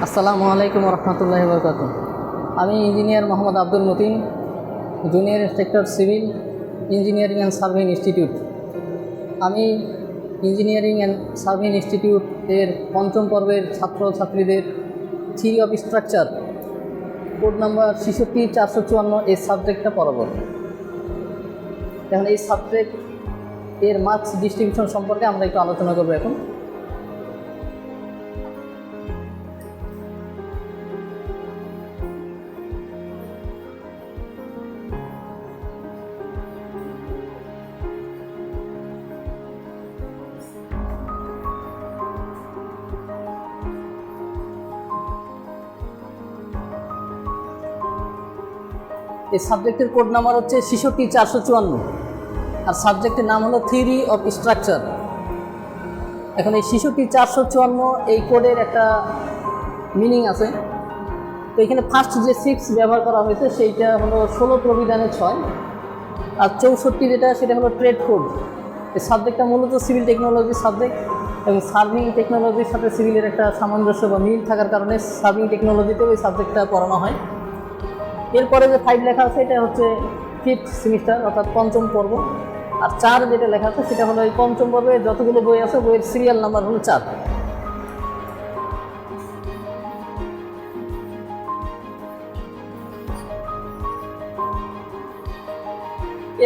আসসালামু আলাইকুম রহমতুল্লাহি ওয়া বারাকাতুহু। আমি engineer Mohammad Abdul Matin, junior inspector civil engineering and surveying institute. আমি ইঞ্জিনিয়ারিং অ্যান্ড সার্ভেইং ইনস্টিটিউটের পঞ্চম পর্বের ছাত্রছাত্রীদের theory of structure code number ৬৬/৪৫৪ এই সাবজেক্টটা পড়াবো। এখন এই সাবজেক্ট এর মার্কস ডিস্ট্রিবিউশন সম্পর্কে আমরা একটু আলোচনা করবো। এখন এই সাবজেক্টের কোড নাম্বার হচ্ছে ৬৬/৪৫৪ আর সাবজেক্টের নাম হলো থিওরি অফ স্ট্রাকচার। এখন এই ৬৬/৪৫৪ এই কোডের একটা মিনিং আছে। তো এখানে ফার্স্ট যে 6 ব্যবহার করা হয়েছে সেইটা হলো 16 প্রবিধানে 6, আর 64 যেটা সেটা হলো ট্রেড কোড। এই সাবজেক্টটা মূলত সিভিল টেকনোলজি সাবজেক্ট এবং সার্ভিং টেকনোলজির সাথে সিভিলের একটা সামঞ্জস্য বা মিল থাকার কারণে সার্ভিং টেকনোলজিতেও এই সাবজেক্টটা পড়ানো হয়। এরপরে যে 5 লেখা আছে এটা হচ্ছে 5th সেমিস্টার অর্থাৎ পঞ্চম পর্ব, আর 4 যেটা লেখা আছে সেটা হলো এই পঞ্চম পর্বে যতগুলো বই আছে বইয়ের সিরিয়াল নাম্বার হলো 4।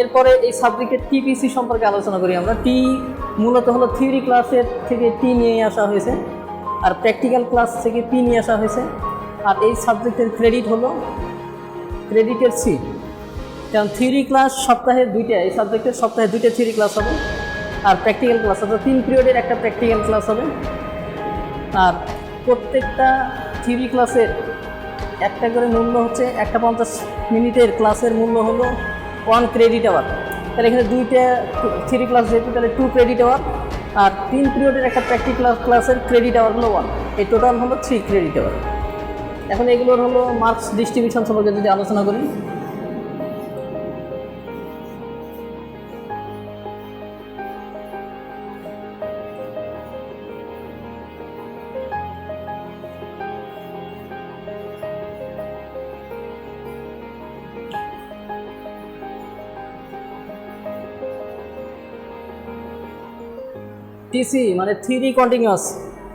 এরপরে এই সাবজেক্টের টিপিসি সম্পর্কে আলোচনা করি আমরা। টি মূলত হলো থিওরি ক্লাসের থেকে টি নিয়ে আসা হয়েছে, আর প্র্যাকটিক্যাল ক্লাস থেকে পি নিয়ে আসা হয়েছে। আর এই সাবজেক্টের ক্রেডিট হলো ক্রেডিটের সি। কারণ থিওরি ক্লাস সপ্তাহে 2টা, এই সাবজেক্টের সপ্তাহে 2টা থিওরি ক্লাস হবে, আর প্র্যাকটিক্যাল ক্লাস হবে 3 পিরিয়ডের একটা প্র্যাকটিক্যাল ক্লাস হবে। আর প্রত্যেকটা থিওরি ক্লাসের একটা করে মূল্য হচ্ছে, একটা 50 মিনিটের ক্লাসের মূল্য হলো 1 ক্রেডিট আওয়ার। তাহলে এখানে 2টা থিওরি ক্লাস যেহেতু তাহলে 2 ক্রেডিট আওয়ার, আর 3 পিরিয়ডের একটা প্র্যাকটিক্যাল ক্লাসের ক্রেডিট আওয়ার হলো 1, এই টোটাল হলো 3 ক্রেডিট আওয়ার। এখন এগুলোর হলো মার্কস ডিস্ট্রিবিউশন সম্পর্কে যদি আলোচনা করি, টিসি মানে থিওরি কন্টিনিউয়াস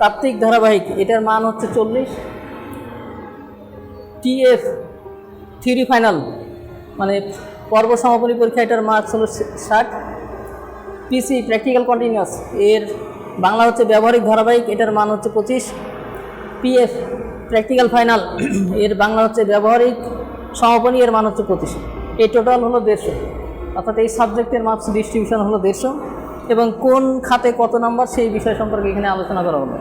তাত্ত্বিক ধারাবাহিক, এটার মান হচ্ছে 40। টিএফ থিওরি ফাইনাল মানে পর্ব সমাপনী পরীক্ষা, এটার মার্কস হলো 60। পিসি প্র্যাকটিক্যাল কন্টিনিউয়াস, এর বাংলা হচ্ছে ব্যবহারিক ধারাবাহিক, এটার মান হচ্ছে 25। পিএফ প্র্যাকটিক্যাল ফাইনাল, এর বাংলা হচ্ছে ব্যবহারিক সমাপনী, এর মান হচ্ছে 25। এই টোটাল হলো 150, অর্থাৎ এই সাবজেক্টের মার্কস ডিস্ট্রিবিউশন হলো 150 এবং কোন খাতে কত নাম্বার সেই বিষয় সম্পর্কে এখানে আলোচনা করা হলো।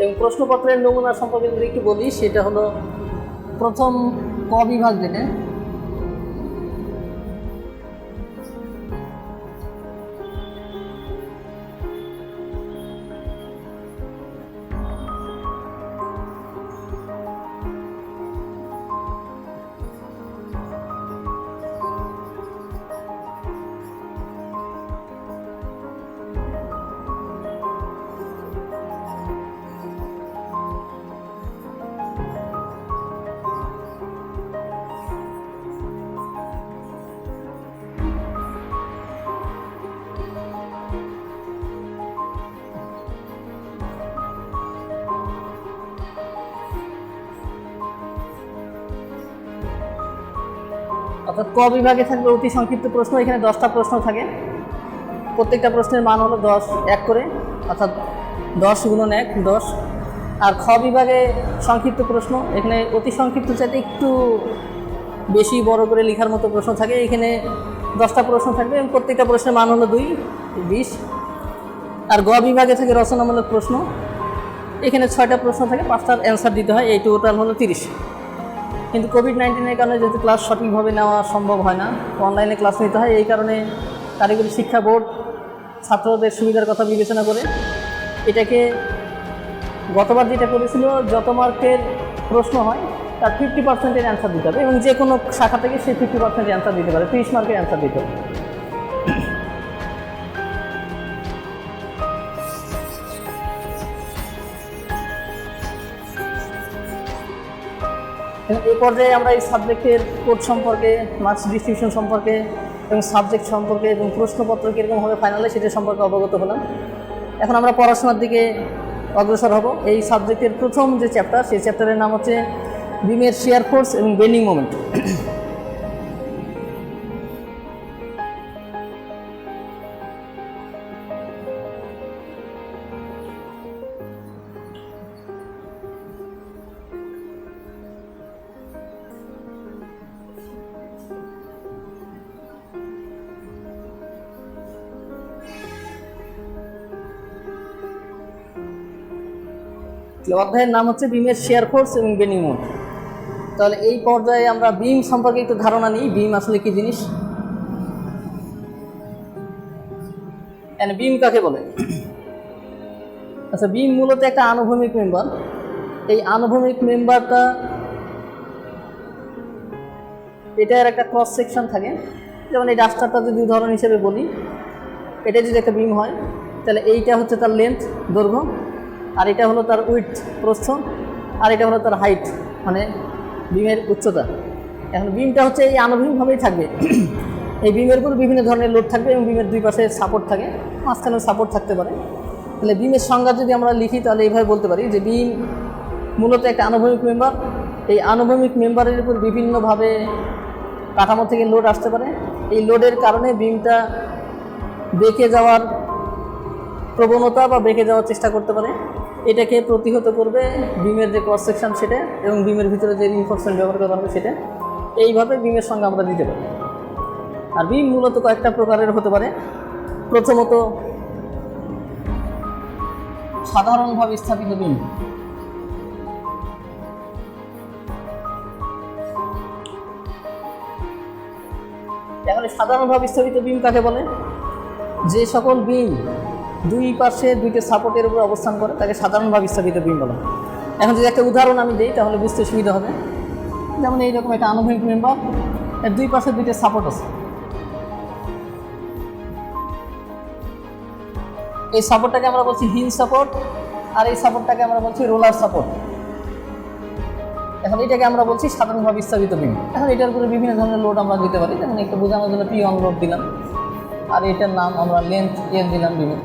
এবং প্রশ্নপত্রের নমুনা সম্পর্কে যদি একটু বলি, সেটা হলো প্রথম ক বিভাগ যেটা, অর্থাৎ ক বিভাগে থাকবে অতি সংক্ষিপ্ত প্রশ্ন। এখানে 10টা প্রশ্ন থাকে, প্রত্যেকটা প্রশ্নের মান হলো 10 1 করে, অর্থাৎ 10 × 1 10। আর খ বিভাগে সংক্ষিপ্ত প্রশ্ন, এখানে অতি সংক্ষিপ্ত চাইতে একটু বেশি বড় করে লেখার মতো প্রশ্ন থাকে। এখানে 10টা প্রশ্ন থাকবে এবং প্রত্যেকটা প্রশ্নের মান হলো 2 20। আর গ বিভাগে থাকে রচনামূলক প্রশ্ন, এখানে 6টা প্রশ্ন থাকে, 5টার অ্যান্সার দিতে হয়, এই টোটাল হলো 30। কিন্তু কোভিড-19-এর কারণে যেহেতু ক্লাস সঠিকভাবে নেওয়া সম্ভব হয় না, অনলাইনে ক্লাস নিতে হয়, এই কারণে কারিগরি শিক্ষা বোর্ড ছাত্রদের সুবিধার কথা বিবেচনা করে এটাকে গতবার যেটা করেছিল, যত মার্কের প্রশ্ন হয় তার 50%-এর অ্যান্সার দিতে হবে এবং যে কোনো শাখা থেকে সে 50% অ্যান্সার দিতে পারে, 30 মার্কের অ্যান্সার দিতে হবে। এই পর্যায়ে আমরা এই সাবজেক্টের কোড সম্পর্কে, মার্কস ডিস্ট্রিবিউশন সম্পর্কে এবং সাবজেক্ট সম্পর্কে এবং প্রশ্নপত্র কীরকম হবে ফাইনালে সেটা সম্পর্কে অবগত হলাম। এখন আমরা পড়াশোনার দিকে অগ্রসর হব। এই সাবজেক্টের প্রথম যে চ্যাপ্টার, সেই চ্যাপ্টারের নাম হচ্ছে বিমের শিয়ার ফোর্স এবং বেন্ডিং মোমেন্ট। অধ্যায়ের নাম হচ্ছে বিমের শিয়ার ফোর্স এবং বেন্ডিং মোমেন্ট। তাহলে এই পর্যায়ে আমরা বিম সম্পর্কে একটু ধারণা নিই, বিম আসলে কি জিনিস, বিম কাকে বলে। আচ্ছা, বিম মূলত একটা আনুভূমিক মেম্বার। এই আনুভূমিক মেম্বারটা, এটার একটা ক্রস সেকশন থাকে। যেমন এই ডাস্টারটা যদি উদাহরণ হিসেবে বলি, এটা যদি একটা বিম হয় তাহলে এইটা হচ্ছে তার লেন্থ, দৈর্ঘ্য, আর এটা হলো তার উইডথ, প্রস্থ, আর এটা হলো তার হাইট, মানে বিমের উচ্চতা। এখন বিমটা হচ্ছে এই আনুভূমিকভাবেই থাকবে। এই বিমের উপর বিভিন্ন ধরনের লোড থাকবে এবং বিমের দুই পাশে সাপোর্ট থাকে, মাঝখানেও সাপোর্ট থাকতে পারে। তাহলে বিমের সংজ্ঞা যদি আমরা লিখি তাহলে এইভাবে বলতে পারি যে বিম মূলত একটা আনুভূমিক মেম্বার। এই আনুভূমিক মেম্বারের উপর বিভিন্নভাবে কাঠামো থেকে লোড আসতে পারে। এই লোডের কারণে বিমটা বেঁকে যাওয়ার প্রবণতা বা বেঁকে যাওয়ার চেষ্টা করতে পারে। এটাকে প্রতিহত করবে বিমের যে ক্রস সেকশন সেটা এবং বিমের ভিতরে যে রিইনফোর্সমেন্ট ব্যবহার করা হবে সেটা। এইভাবে বিমের সঙ্গে আমরা দিতে পারি। আর বিম মূলত কয়েকটা প্রকারের হতে পারে। প্রথমত সাধারণভাবে স্থাপিত বিম। এখন সাধারণভাবে স্থাপিত বিম কাকে বলে? যে সকল বিম দুই পাশে দুইটা সাপোর্টের উপর অবস্থান করে তাকে সাধারণভাবে স্থাপিত বিম বলে। এখন যদি একটা উদাহরণ আমি দিই তাহলে বুঝতে সুবিধা হবে। যেমন এইরকম একটা আনুভূমিক মেম্বার, এর দুই পাশে দুইটা সাপোর্ট আছে। এই সাপোর্টটাকে আমরা বলছি হিঞ্জ সাপোর্ট, আর এই সাপোর্টটাকে আমরা বলছি রোলার সাপোর্ট। এখন এটাকে আমরা বলছি সাধারণভাবে স্থাপিত বিম। এখন এটার উপরে বিভিন্ন ধরনের লোড আমরা দিতে পারি। যেমন একটু বোঝানোর জন্য P1 লোড দিলাম, আর এটার নাম আমরা লেন্থ N দিলাম বিমের।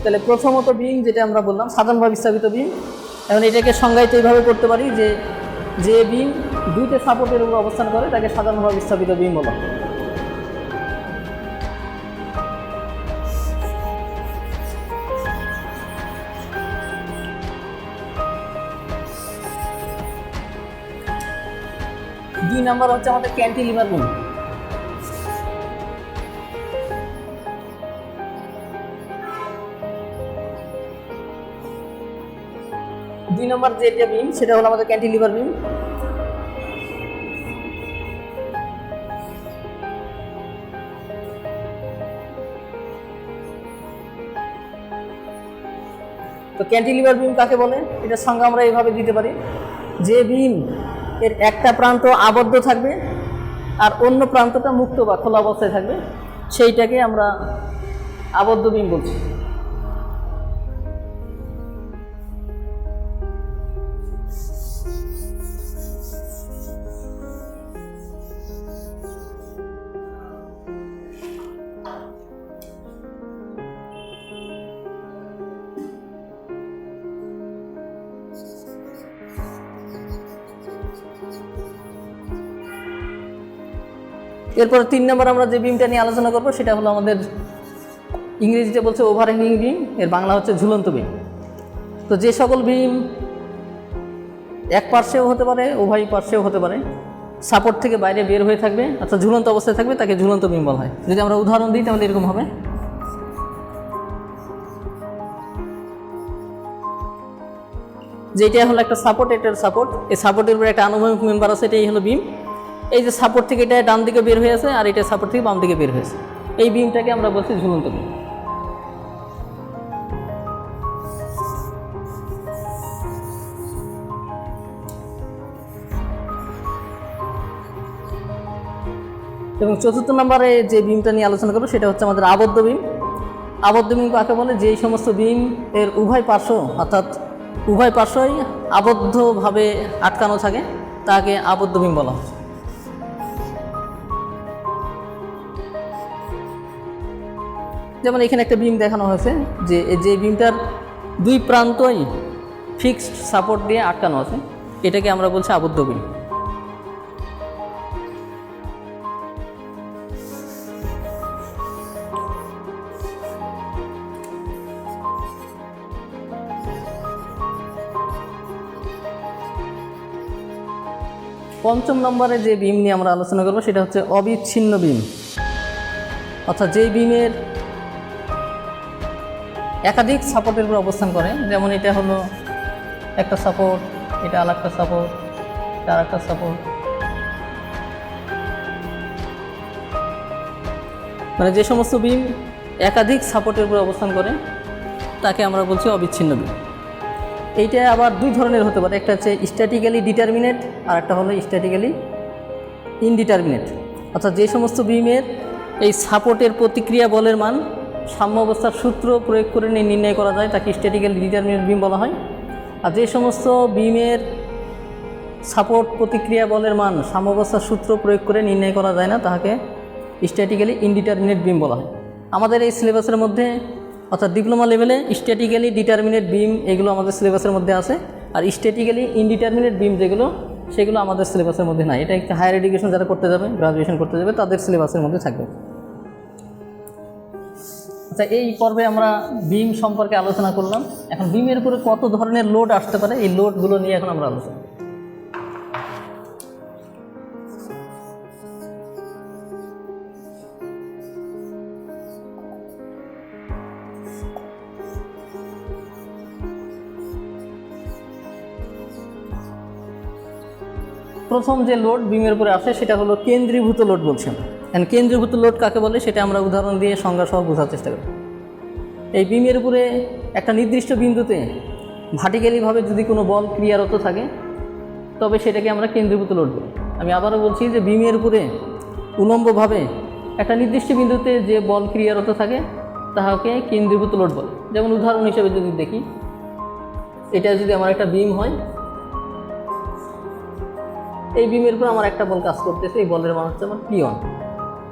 তাহলে প্রথমত বিম যেটা আমরা বললাম সাধারণভাবে স্থাপিত বিম। এখন এটাকে সংজ্ঞায়িত এইভাবে করতে পারি যে যে বিম দুইটা সাপোর্টের উপর অবস্থান করে তাকে সাধারণভাবে স্থাপিত বিম বলা। দুই নাম্বার হচ্ছে আমাদের ক্যান্টিলিভার বিম। দুই নম্বর যেটা বিম সেটা হলো আমাদের ক্যান্টিলিভার বিম। তো ক্যান্টিলিভার বিম কাকে বলে? এটার সঙ্গে আমরা এইভাবে দিতে পারি যে বিম এর একটা প্রান্ত আবদ্ধ থাকবে আর অন্য প্রান্তটা মুক্ত বা খোলা অবস্থায় থাকবে, সেইটাকে আমরা আবদ্ধ বিম বলছি। এরপর 3 নম্বর আমরা যে বিমটা নিয়ে আলোচনা করব সেটা হলো আমাদের ইংরেজিতে বলছে ওভারহ্যাঙ্গিং বিম, এর বাংলা হচ্ছে ঝুলন্ত বিম। তো যে সকল বিম এক পার্শ্বেও হতে পারে উভয় পার্শ্বেও হতে পারে, সাপোর্ট থেকে বাইরে বের হয়ে থাকবে অর্থাৎ ঝুলন্ত অবস্থায় থাকবে, তাকে ঝুলন্ত বিম বলা হয়। যদি আমরা উদাহরণ দিই তাহলে এরকম হবে। যেটা হলো একটা সাপোর্ট, এটার সাপোর্ট, এই সাপোর্টের উপরে একটা আনুভূমিক মেম্বার আছে, এটাই হলো বিম। এই যে সাপোর্ট থেকে এটা ডান দিকে বের হয়ে আছে আর এটা সাপোর্ট থেকে বাম দিকে বের হয়েছে, এই বিমটাকে আমরা বলছি ঝুলন্ত বিম। এবং চতুর্থ নম্বরে যে বিমটা নিয়ে আলোচনা করবো সেটা হচ্ছে আমাদের আবদ্ধ বিম। আবদ্ধ বিম কাকে বলে? যেই সমস্ত বিম এর উভয় পার্শ্ব অর্থাৎ উভয় পার্শ্বই আবদ্ধভাবে আটকানো থাকে তাকে আবদ্ধ বিম বলা হয়। যেমন এখানে একটা বিম দেখানো হয়েছে যে বিমটার দুই প্রান্তই ফিক্সড সাপোর্ট দিয়ে আটকানো আছে, এটাকে আমরা বলছি আবদ্ধ বিম। পঞ্চম নম্বরে যে বিম নিয়ে আমরা আলোচনা করব সেটা হচ্ছে অবিচ্ছিন্ন বিম, অর্থাৎ যেই বিমের একাধিক সাপোর্টের উপর অবস্থান করে। যেমন এটা হলো একটা সাপোর্ট, এটা আর একটা সাপোর্ট, এটা আর একটা সাপোর্ট, মানে যে সমস্ত বিম একাধিক সাপোর্টের উপর অবস্থান করে তাকে আমরা বলছি অবিচ্ছিন্ন বিম। এইটা আবার দুই ধরনের হতে পারে, একটা হচ্ছে স্ট্যাটিক্যালি ডিটারমিনেট আর একটা হলো স্ট্যাটিক্যালি ইনডিটারমিনেট। অর্থাৎ যে সমস্ত বিমের এই সাপোর্টের প্রতিক্রিয়া বলের মান সাম্য অবস্থার সূত্র প্রয়োগ করে নির্ণয় করা যায় তাকে স্ট্যাটিক্যালি ডিটারমিনেট বিম বলা হয়। আর যে সমস্ত বিমের সাপোর্ট প্রতিক্রিয়া বলের মান সাম্য অবস্থার সূত্র প্রয়োগ করে নির্ণয় করা যায় না তাকে স্ট্যাটিক্যালি ইনডিটারমিনেট বিম বলা হয়। আমাদের এই সিলেবাসের মধ্যে অর্থাৎ ডিপ্লোমা লেভেলে স্ট্যাটিক্যালি ডিটারমিনেট বিম এগুলো আমাদের সিলেবাসের মধ্যে আছে, আর স্ট্যাটিক্যালি ইনডিটারমিনেট বিম যেগুলো সেগুলো আমাদের সিলেবাসের মধ্যে নাই। এটা একটা হায়ার এডুকেশন যারা করতে যাবে, গ্রাজুয়েশন করতে যাবে তাদের সিলেবাসের মধ্যে থাকবে। আচ্ছা, এই পর্বে আমরা বিম সম্পর্কে আলোচনা করলাম। এখন বিমের উপরে কত ধরনের লোড আসতে পারে এই লোডগুলো নিয়ে এখন আমরা আলোচনা। প্রথম যে লোড বিমের উপরে আসে সেটা হলো কেন্দ্রীভূত লোড বলছেন। কেন্দ্রীভূত লোড কাকে বলে সেটা আমরা উদাহরণ দিয়ে সংজ্ঞা সহ বোঝার চেষ্টা করি। এই বিমের উপরে একটা নির্দিষ্ট বিন্দুতে ভার্টিক্যালিভাবে যদি কোনো বল ক্রিয়ারত থাকে তবে সেটাকে আমরা কেন্দ্রীভূত লোড বলি। আমি আবারও বলছি যে বিমের উপরে উলম্বভাবে একটা নির্দিষ্ট বিন্দুতে যে বল ক্রিয়ারত থাকে তাহাকে কেন্দ্রীভূত লোড বলে। যেমন উদাহরণ হিসেবে যদি দেখি, এটা যদি আমার একটা বিম হয়, এই বিমের উপর আমার একটা বল কাজ করতেছে, এই বলের মান হচ্ছে আমার P1,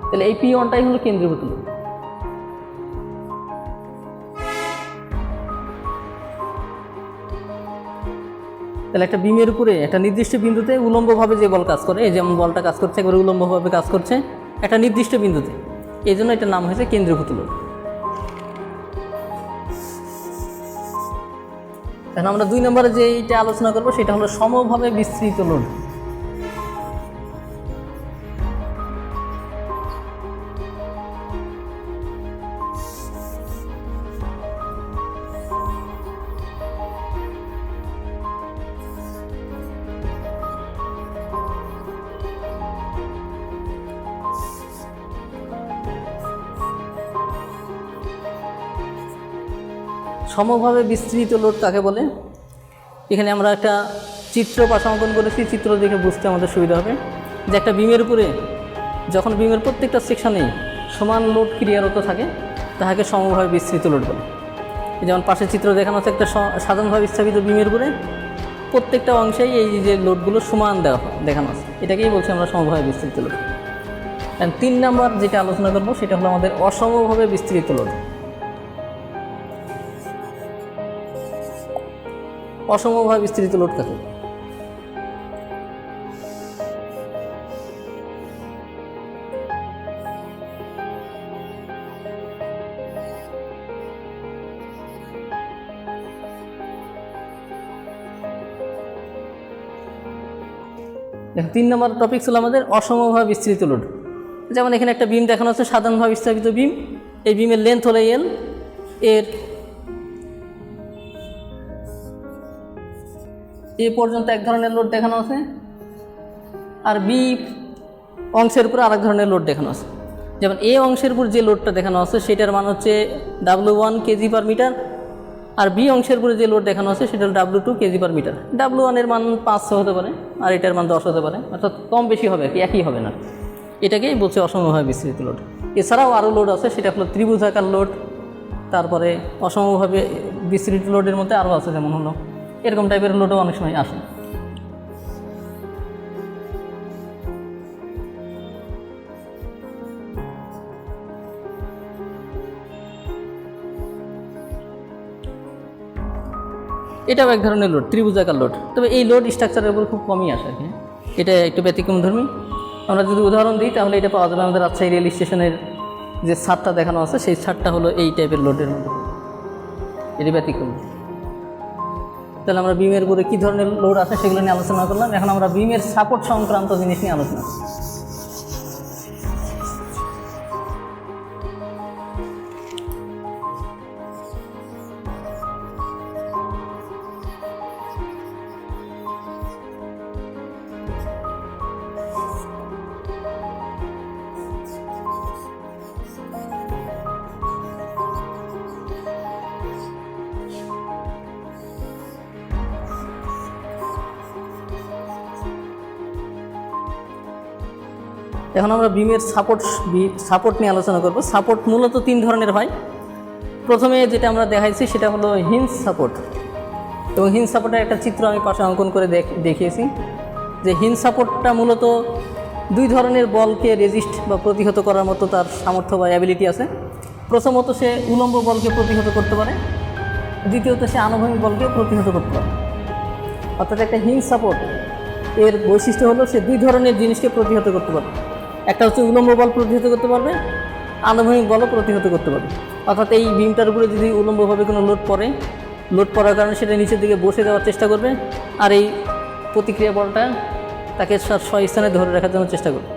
তাহলে এই P1টাই হলো কেন্দ্রীভূত লোড। তাহলে একটা বিমের উপরে একটা নির্দিষ্ট বিন্দুতে উলম্বভাবে যে বল কাজ করে, এই যেমন বলটা কাজ করছে একবারে উলম্বভাবে কাজ করছে একটা নির্দিষ্ট বিন্দুতে, এই জন্য এটার নাম হয়েছে কেন্দ্রীভূত লোড। এখন আমরা 2 নম্বরে যে এইটা আলোচনা করবো সেটা হলো সমভাবে বিস্তৃত লোড। সমভাবে বিস্তৃত লোড কাকে বলে? এখানে আমরা একটা চিত্র পাশাঙ্কন করেছি, চিত্র দেখে বুঝতে আমাদের সুবিধা হবে যে একটা বিমের উপরে যখন বিমের প্রত্যেকটা সেকশনে সমান লোড ক্রিয়ারত থাকে তাহাকে সমভাবে বিস্তৃত লোড বলে। যেমন পাশে চিত্র দেখানো আছে একটা সাধারণভাবে স্থাপিত বিমের উপরে প্রত্যেকটা অংশেই এই যে লোডগুলো সমান দেখানো আছে, এটাকেই বলছি আমরা সমভাবে বিস্তৃত লোড। 3 নম্বর যেটা আলোচনা করবো সেটা হলো আমাদের অসমভাবে বিস্তৃত লোড। অসমভাবে বিস্তৃত লোড কাকে? দেখুন 3 নম্বর টপিক ছিল আমাদের অসমভাবে বিস্তৃত লোড। যেমন এখানে একটা বিম দেখানো হচ্ছে সাধারণভাবে স্থাপিত বিম, এই বিমের লেন্থ হলো L, এর এ পর্যন্ত এক ধরনের লোড দেখানো আছে, আর বি অংশের উপর আরেক ধরনের লোড দেখানো আছে। যেমন এ অংশের উপর যে লোডটা দেখানো আছে সেটার মান হচ্ছে W1 kg/m, আর বি অংশের উপরে যে লোড দেখানো আছে সেটা W2 kg/m। W1 এর মান 500 হতে পারে আর এটার মান 10 হতে পারে, অর্থাৎ কম বেশি হবে, একই হবে না। এটাকেই বলছে অসমভাবে বিস্তৃত লোড। এছাড়াও আরও লোড আছে, সেটা হলো ত্রিভুজাকার লোড, তারপরে অসমভাবে বিস্তৃত লোডের মধ্যে আরও আছে, যেমন হলো এরকম টাইপের লোডও অনেক সময় আসে। এটাও এক ধরনের লোড, ত্রিভুজাকার লোড। তবে এই লোড স্ট্রাকচারের উপর খুব কমই আসে আর কি। এটা একটু ব্যতিক্রমধর্মী। আমরা যদি উদাহরণ দিই তাহলে এটা পাওয়া যাবে আমাদের রাজশাহী রেল স্টেশনের যে ছাদটা দেখানো আছে, সেই ছাদটা হলো এই টাইপের লোডের মধ্যে, এটি ব্যতিক্রম। তাহলে আমরা বিমের উপরে কী ধরনের লোড আছে সেগুলো নিয়ে আলোচনা করলাম। এখন আমরা বিমের সাপোর্ট সংক্রান্ত জিনিস নিয়ে আলোচনা করি। এখন আমরা বিমের সাপোর্ট নিয়ে আলোচনা করব। সাপোর্ট মূলত 3 ধরনের হয়। প্রথমে যেটা আমরা দেখাইছি সেটা হলো হিঞ্জ সাপোর্ট, এবং হিঞ্জ সাপোর্টের একটা চিত্র আমি পাশে অঙ্কন করে দেখিয়েছি। যে হিঞ্জ সাপোর্টটা মূলত 2 ধরনের বলকে রেজিস্ট বা প্রতিহত করার মতো তার সামর্থ্য বা অ্যাবিলিটি আছে। প্রথমত সে উলম্ব বলকে প্রতিহত করতে পারে, দ্বিতীয়ত সে আনুভূমিক বলকে প্রতিহত করতে পারে। অর্থাৎ একটা হিঞ্জ সাপোর্ট এর বৈশিষ্ট্য হলো সে 2 ধরনের জিনিসকে প্রতিহত করতে পারে। একটা হচ্ছে উলম্ব বল প্রতিহত করতে পারবে, আনুভূমিক বলও প্রতিহত করতে পারবে। অর্থাৎ এই বিমটার উপরে যদি উলম্বভাবে কোনো লোড পড়ার কারণে সেটা নিচের দিকে বসে যাওয়ার চেষ্টা করবে, আর এই প্রতিক্রিয়া বলটা তাকে স্বস্থানে ধরে রাখার জন্য চেষ্টা করবে।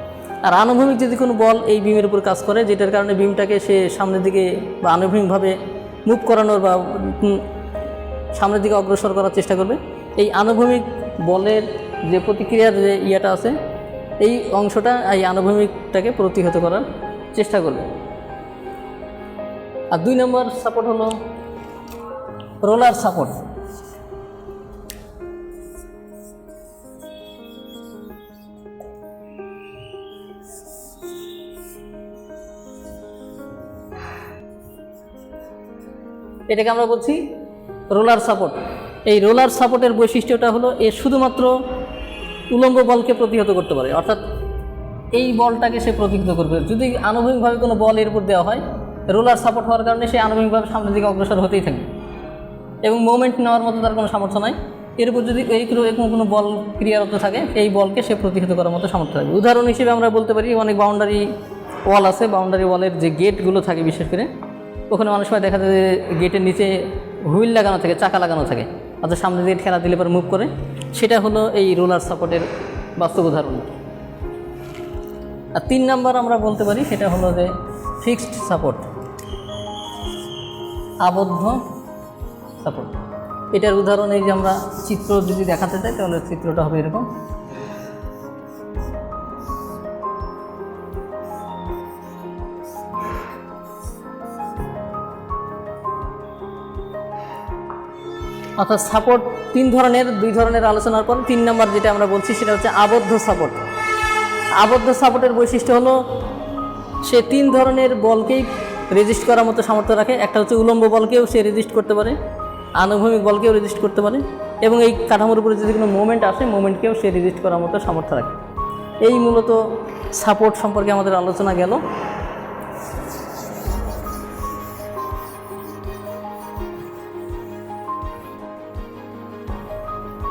আর আনুভূমিক যদি কোনো বল এই বিমের উপর কাজ করে, যেটার কারণে বিমটাকে সে সামনের দিকে বা আনুভূমিকভাবে মুভ করানোর বা সামনের দিকে অগ্রসর করার চেষ্টা করবে, এই আনুভূমিক বলের যে প্রতিক্রিয়ার যে ইয়েটা আছে, এই অংশটা এই আনুভূমিকটাকে প্রতিহত করার চেষ্টা করবে। আর 2 নম্বর সাপোর্ট হলো রোলার সাপোর্ট। এটাকে আমরা বলছি রোলার সাপোর্ট। এই রোলার সাপোর্টের বৈশিষ্ট্যটা হলো এ শুধুমাত্র উলম্ব বলকে প্রতিহত করতে পারে। অর্থাৎ এই বলটাকে সে প্রতিহত করবে। যদি আনুভূমিকভাবে কোনো বল এর উপর দেওয়া হয়, রোলার সাপোর্ট হওয়ার কারণে সে আনুভূমিকভাবে সামনের দিকে অগ্রসর হতেই থাকবে এবং মোমেন্ট নেওয়ার মতো তার কোনো সামর্থ্য নাই। এর উপর যদি এরকম কোনো বল ক্রিয়ারত থাকে, এই বলকে সে প্রতিহত করার মতো সামর্থ্য থাকবে। উদাহরণ হিসেবে আমরা বলতে পারি অনেক বাউন্ডারি ওয়াল আছে, বাউন্ডারি ওয়ালের যে গেটগুলো থাকে বিশেষ করে, ওখানে অনেক সময় দেখা যায় যে গেটের নিচে হুইল লাগানো থাকে, চাকা লাগানো থাকে, অর্থাৎ সামনে দিকে ঠেলা দিলে পরে মুভ করে। সেটা হলো এই রোলার সাপোর্টের বাস্তব উদাহরণ। আর 3 নাম্বার আমরা বলতে পারি সেটা হলো যে ফিক্সড সাপোর্ট, আবদ্ধ সাপোর্ট। এটার উদাহরণ এই যে আমরা চিত্র যদি দেখাতে চাই তাহলে চিত্রটা হবে এরকম। অর্থাৎ সাপোর্ট 3 ধরনের, 2 ধরনের আলোচনার পর 3 নম্বর যেটা আমরা বলছি সেটা হচ্ছে আবদ্ধ সাপোর্ট। আবদ্ধ সাপোর্টের বৈশিষ্ট্য হলো সে 3 ধরনের বলকেই রেজিস্ট করার মতো সামর্থ্য রাখে। একটা হচ্ছে উলম্ব বলকেও সে রেজিস্ট করতে পারে, আনুভূমিক বলকেও রেজিস্ট করতে পারে, এবং এই কাঠামোর উপরে যদি কোনো মুভমেন্ট আসে, মুভমেন্টকেও সে রেজিস্ট করার মতো সামর্থ্য রাখে। এই মূলত সাপোর্ট সম্পর্কে আমাদের আলোচনা গেল।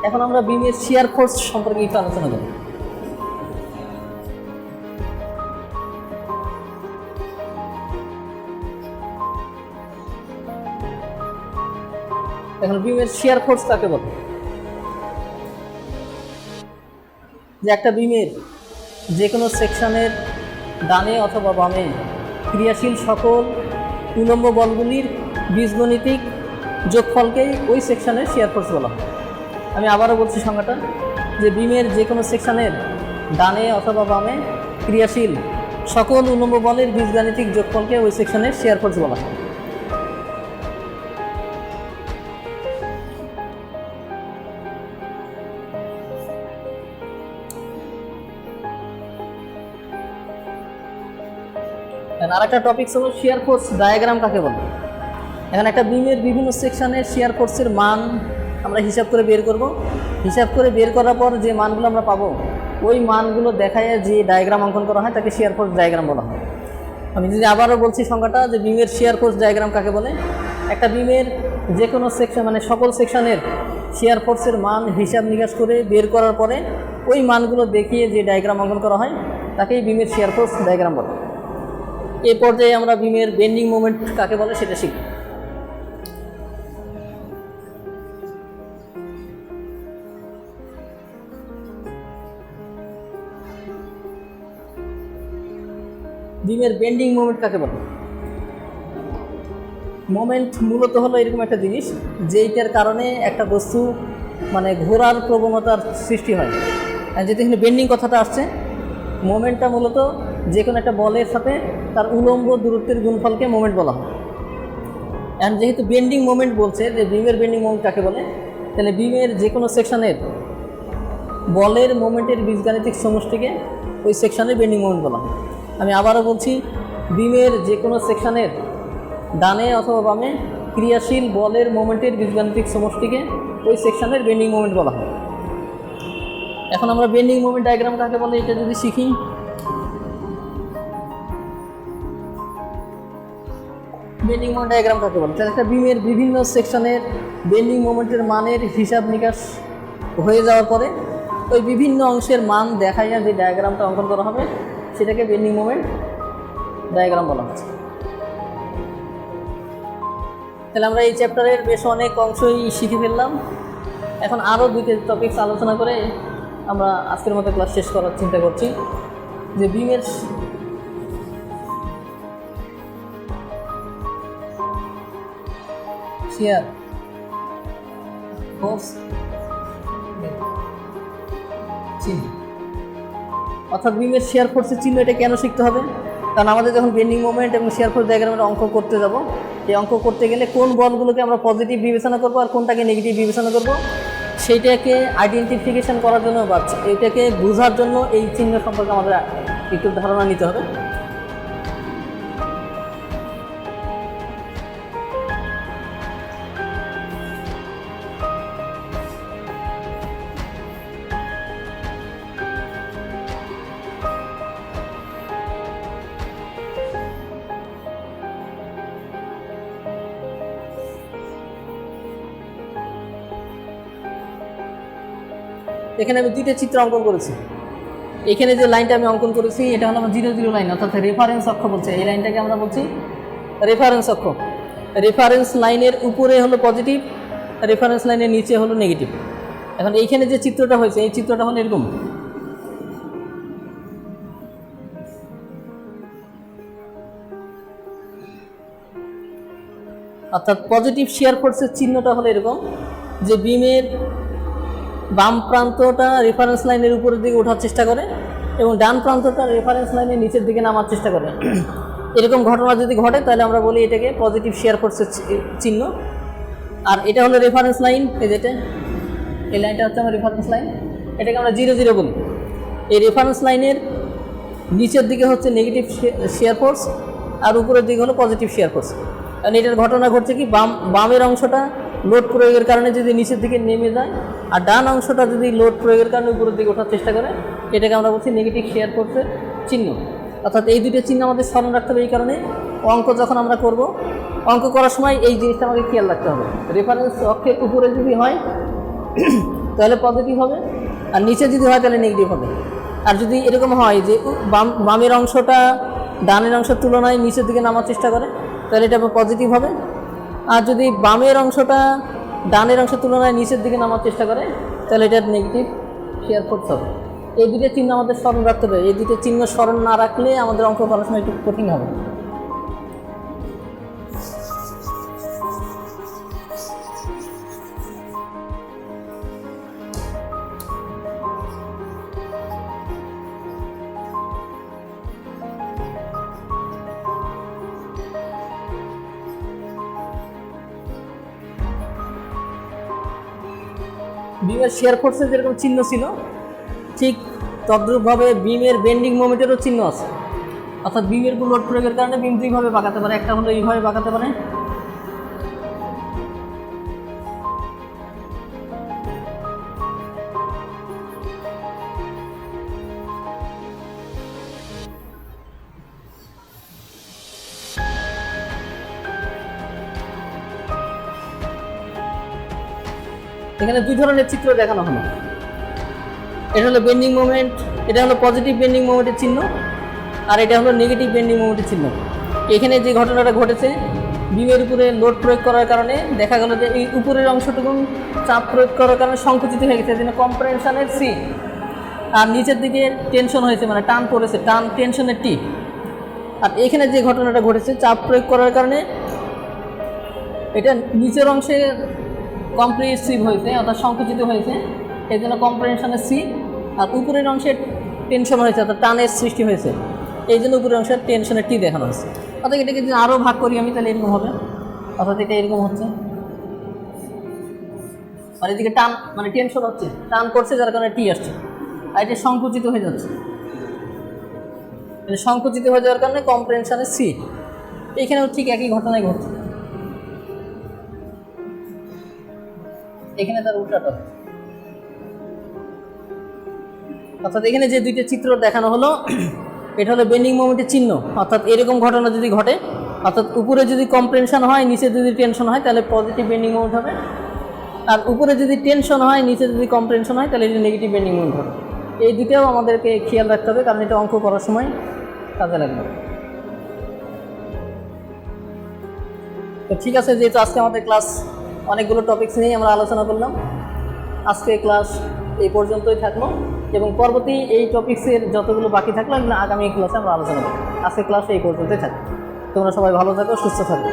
এখন আমরা বিমের শিয়ার ফোর্স সম্পর্কে একটু আলোচনা করি। এখন বিমের শিয়ার ফোর্স কাকে বলে? যে একটা বিমের যে কোনো সেকশনের ডানে অথবা বামে ক্রিয়াশীল সকল উলম্ব বলগুলির বীজগণিতিক যোগফলকেই ওই সেকশনের শিয়ার ফোর্স বলা হয়। আমি আবারও বলছি সংজ্ঞাটা, যে বিমের যে কোনো সেকশনের ডানে অথবা বামে ক্রিয়াশীল সকল উলম্ব বলের বীজগাণিতিক যোগফলকে ওই সেকশনের শিয়ার ফোর্স বলা হয়। আর একটা টপিক হলো শিয়ার ফোর্স ডায়াগ্রাম কাকে বলে। এখন একটা বিমের বিভিন্ন সেকশনের শিয়ার ফোর্সের মান আমরা হিসাব করে বের করব। হিসাব করে বের করার পর যে মানগুলো আমরা পাবো ওই মানগুলো দেখায় যে ডায়াগ্রাম অঙ্কন করা হয় তাকে শিয়ার ফোর্স ডায়াগ্রাম বলা হয়। আমি যদি আবারও বলছি সংখ্যাটা, যে বিমের শিয়ার ফোর্স ডায়াগ্রাম কাকে বলে, একটা বিমের যে কোনো সেকশন মানে সকল সেকশনের শিয়ার ফোর্সের মান হিসাব নিকাশ করে বের করার পরে ওই মানগুলো দেখিয়ে যে ডায়াগ্রাম অঙ্কন করা হয় তাকেই বিমের শিয়ার ফোর্স ডায়াগ্রাম বলে। এই পর্যায়ে আমরা বিমের বেন্ডিং মোমেন্ট কাকে বলে সেটা শিখব। বিমের বেন্ডিং মোমেন্ট কাকে বলে? মোমেন্ট মূলত হলো এরকম একটা জিনিস যেইটার কারণে একটা বস্তু মানে ঘোরার প্রবণতার সৃষ্টি হয়। যেহেতু এখানে বেন্ডিং কথাটা আসছে, মোমেন্টটা মূলত যে কোনো একটা বলের সাথে তার উলম্ব দূরত্বের গুণফলকে মোমেন্ট বলা হয়। অ্যান্ড যেহেতু বেন্ডিং মোমেন্ট বলছে যে বিমের বেন্ডিং মোমেন্ট কাকে বলে, তাহলে বিমের যে কোনো সেকশনের বলের মোমেন্টের বীজগাণিতিক সমষ্টিকে ওই সেকশনের বেন্ডিং মোমেন্ট বলা হয়। আমি আবারও বলছি, বিমের যে কোনো সেকশনের ডানে অথবা বামে ক্রিয়াশীল বলের মোমেন্টের বীজগাণিতিক সমষ্টিকে ওই সেকশনের বেন্ডিং মোমেন্ট বলা হয়। এখন আমরা বেন্ডিং মোমেন্ট ডায়াগ্রাম কাকে বলে এটা যদি শিখি, বেন্ডিং মোমেন্ট ডায়াগ্রাম কাকে বলে, তাহলে একটা বিমের বিভিন্ন সেকশনের বেন্ডিং মোমেন্টের মানের হিসাব নিকাশ হয়ে যাওয়ার পরে ওই বিভিন্ন অংশের মান দেখাইয়া যে ডায়াগ্রামটা অঙ্কন করা হবে সেটাকে বেন্ডিং মোমেন্ট ডায়াগ্রাম বলা হচ্ছে। তাহলে আমরা এই চ্যাপ্টারের বেশ অনেক অংশই শিখে ফেললাম। এখন আরও দুইটা টপিকস আলোচনা করে আমরা আজকের মতো ক্লাস শেষ করার চিন্তা করছি। যে বিমের শিয়ার ফোর্স চিহ্ন, অর্থাৎ বিমের শিয়ার ফোর্সের চিহ্ন এটা কেন শিখতে হবে? কারণ আমাদের যখন বেন্ডিং মোমেন্ট এবং শিয়ার ফোর্স ডায়াগ্রামের অঙ্ক করতে যাব, এই অঙ্ক করতে গেলে কোন বলগুলোকে আমরা পজিটিভ বিবেচনা করব আর কোনটাকে নেগেটিভ বিবেচনা করব সেইটাকে আইডেন্টিফিকেশন করার জন্য বা এইটাকে বোঝার জন্য এই চিহ্ন সম্পর্কে আমাদের একটু ধারণা নিতে হবে। এখানে আমি দুইটা চিত্র অঙ্কন করেছি। এখানে যে লাইনটা আমি অঙ্কন করেছি এটা হলো আমার 0 0 লাইন, অর্থাৎ রেফারেন্স অক্ষ বলছে। এই লাইনটাকে আমরা বলছি রেফারেন্স অক্ষ। রেফারেন্স লাইনের উপরে হলো পজিটিভ, রেফারেন্স লাইনের নিচে হলো নেগেটিভ। এখন এইখানে যে চিত্রটা হয়েছে এই চিত্রটা হলো এরকম। অর্থাৎ পজিটিভ শিয়ার ফোর্সের চিহ্নটা হলো এরকম যে বিমের বাম প্রান্তটা রেফারেন্স লাইনের উপরের দিকে ওঠার চেষ্টা করে এবং ডান প্রান্তটা রেফারেন্স লাইনের নিচের দিকে নামার চেষ্টা করে। এরকম ঘটনা যদি ঘটে তাহলে আমরা বলি এটাকে পজিটিভ শিয়ার ফোর্সের চিহ্ন। আর এটা হলো রেফারেন্স লাইন, এই যেটা এই লাইনটা হচ্ছে আমার রেফারেন্স লাইন, এটাকে আমরা 0 0 বলি। এই রেফারেন্স লাইনের নিচের দিকে হচ্ছে নেগেটিভ শিয়ার ফোর্স আর উপরের দিকে হলো পজিটিভ শিয়ার ফোর্স। কারণ এটার ঘটনা ঘটছে কি, বামের অংশটা লোড প্রয়োগের কারণে যদি নিচের দিকে নেমে যায় আর ডান অংশটা যদি লোড প্রয়োগের কারণে উপরের দিকে ওঠার চেষ্টা করে, এটাকে আমরা বলছি নেগেটিভ শিয়ার ফোর্সের চিহ্ন। অর্থাৎ এই দুটো চিহ্ন আমাদের স্মরণ রাখতে হবে। এই কারণে অঙ্ক যখন আমরা করব, অঙ্ক করার সময় এই জিনিসটা আমাকে খেয়াল রাখতে হবে। রেফারেন্স অক্ষের উপরে যদি হয় তাহলে পজিটিভ হবে আর নিচে যদি হয় তাহলে নেগেটিভ হবে। আর যদি এরকম হয় যে বামের অংশটা ডানের অংশের তুলনায় নিচের দিকে নামার চেষ্টা করে তাহলে এটা পজিটিভ হবে। আর যদি বামের অংশটা ডানের অংশের তুলনায় নিচের দিকে নামার চেষ্টা করে তাহলে এটা নেগেটিভ শিয়ার ফোর্স হবে। এই দুটো চিহ্ন আমাদের স্মরণ রাখতে হবে। এই দুটো চিহ্ন স্মরণ না রাখলে আমাদের অঙ্ক করার সময় একটু কঠিন হবে। বিমের শিয়ার ফোর্সের যেরকম চিহ্ন ছিল ঠিক তদ্রূপভাবে বিমের বেন্ডিং মোমেন্টেরও চিহ্ন আছে। অর্থাৎ বিমের উপর লোড প্রয়োগের কারণে বিম দুইভাবে বাঁকাতে পারে, একটা হলো এইভাবে বাঁকাতে পারে, এখানে দুই ধরনের চিত্র দেখানো হলো। এটা হলো বেন্ডিং মোমেন্ট, এটা হলো পজিটিভ বেন্ডিং মোমেন্টের চিহ্ন, আর এটা হলো নেগেটিভ বেন্ডিং মোমেন্টের চিহ্ন। এখানে যে ঘটনাটা ঘটেছে, বিমের উপরে লোড প্রয়োগ করার কারণে দেখা গেল যে এই উপরের অংশটুকু চাপ প্রয়োগ করার কারণে সংকুচিত হয়ে গেছে, যেন কম্প্রেনশনের সি, আর নিচের দিকে টেনশন হয়েছে, মানে টান পড়েছে, টান টেনশনের টি। আর এখানে যে ঘটনাটা ঘটেছে, চাপ প্রয়োগ করার কারণে এটা নিচের অংশে কম্প্রেসিভ হয়েছে, অর্থাৎ সংকুচিত হয়েছে, এই জন্য কম্প্রেনশনের সি, আর উপরের অংশে টেনশন হয়েছে, অর্থাৎ টানের সৃষ্টি হয়েছে, এই জন্য উপরের অংশে টেনশনের টি দেখানো হয়েছে। অর্থাৎ এটাকে যদি আরও ভাগ করি আমি, তাহলে এরকম হবে, অর্থাৎ এটা এরকম হচ্ছে, মানে এদিকে টান, মানে টেনশন হচ্ছে, টান করছে, যার কারণে টি আসছে, আর এটা সংকুচিত হয়ে যাচ্ছে, সংকুচিত হয়ে যাওয়ার কারণে কম্প্রেনশনের সি। এইখানেও ঠিক একই ঘটনাই ঘটছে, এখানে তার উল্টাটা। অর্থাৎ এখানে যে দুইটা চিত্র দেখানো হলো, এটা হলো বেন্ডিং মোমেন্টের চিহ্ন। অর্থাৎ এরকম ঘটনা যদি ঘটে, অর্থাৎ উপরে যদি কম্প্রেনশন হয়, নিচে যদি টেনশন হয়, তাহলে পজিটিভ বেন্ডিং মোমেন্ট হবে, আর উপরে যদি টেনশন হয়, নিচে যদি কম্প্রেনশন হয়, তাহলে এটা নেগেটিভ বেন্ডিং মোমেন্ট হবে। এই দুটোও আমাদেরকে খেয়াল রাখতে হবে, কারণ এটা অঙ্ক করার সময় কাজে লাগবে। তো ঠিক আছে, যেহেতু আজকে আমাদের ক্লাস অনেকগুলো টপিকস নিয়েই আমরা আলোচনা করলাম, আজকে ক্লাস এই পর্যন্তই থাকলো, এবং পরবর্তী এই টপিক্সের যতগুলো বাকি থাকলো এগুলো আগামী ক্লাসে আমরা আলোচনা করব। আজকে ক্লাস এই পর্যন্তই থাকবে। তোমরা সবাই ভালো থাকো, সুস্থ থাকো।